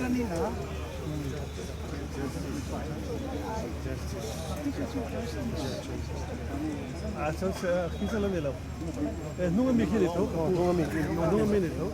15 lang nila. Nung minute ito. Nung minute ito.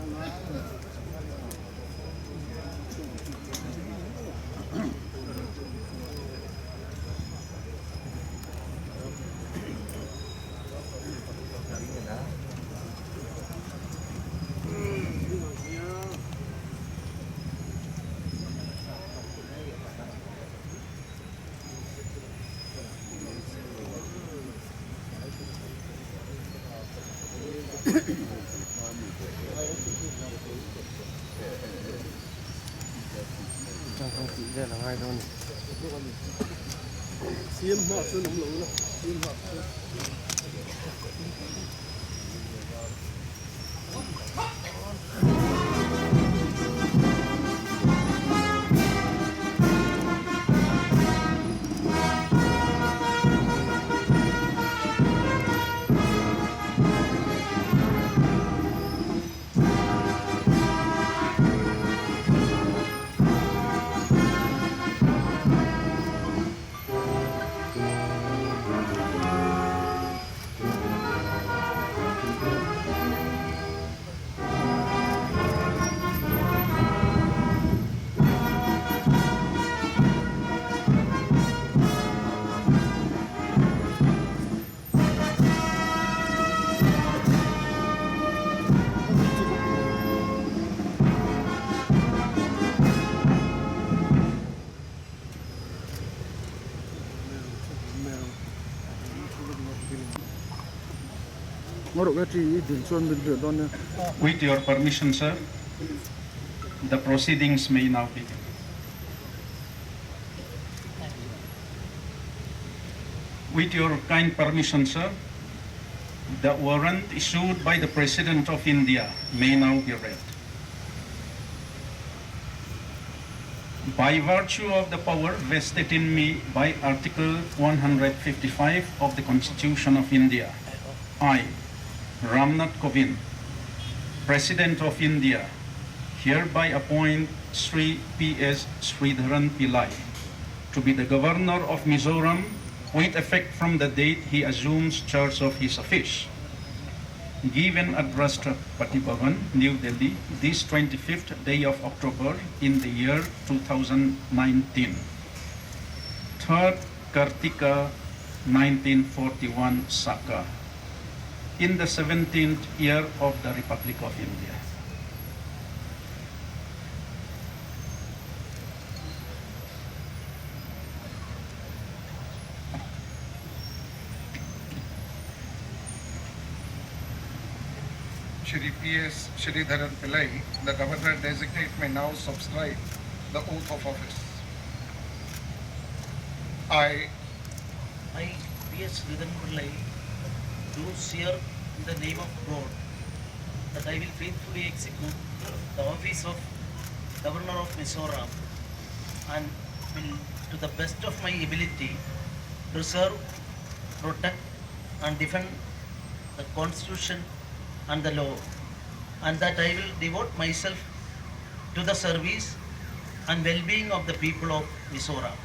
Đây là hai con. Xiêm họ chưa nóng lẩu đâu. Xiêm họ. With your permission, sir, the proceedings may now begin. With your kind permission, sir, the warrant issued by the President of India may now be read. By virtue of the power vested in me by Article 155 of the Constitution of India, I, Ramnath Kovind, President of India, hereby appoint Sri P.S. Sridharan Pillai to be the Governor of Mizoram with effect from the date he assumes charge of his office. Given at Rashtrapati Bhavan, New Delhi, this 25th day of October in the year 2019. 3rd Kartika 1941 Saka, in the 17th year of the Republic of India. Shri P.S. Sridharan Pillai, the Governor Designate, may now subscribe the oath of office. I, P.S. Sridharan Pillai, do swear in the name of God that I will faithfully execute the office of Governor of Mizoram and will, to the best of my ability, preserve, protect and defend the Constitution and the law, and that I will devote myself to the service and well-being of the people of Mizoram.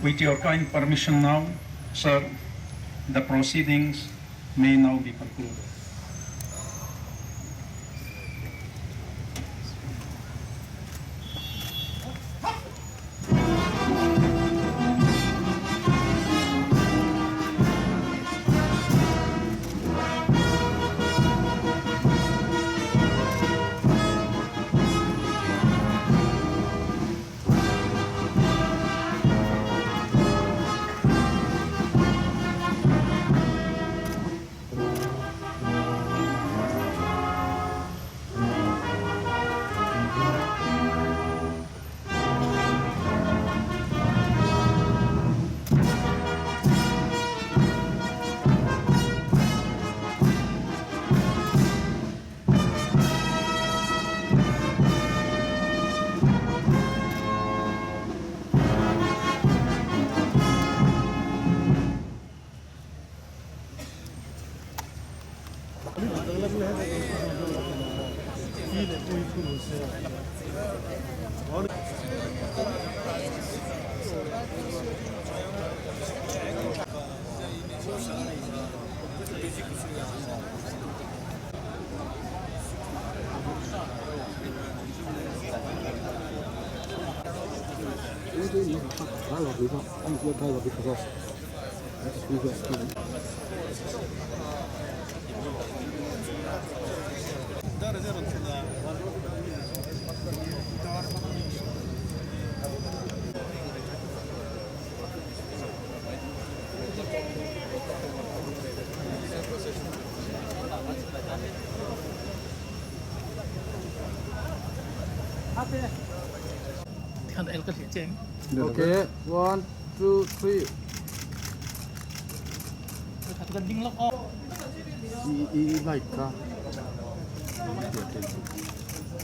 With your kind permission now, sir, the proceedings may now be concluded. Okay, 1, 2, 3. Like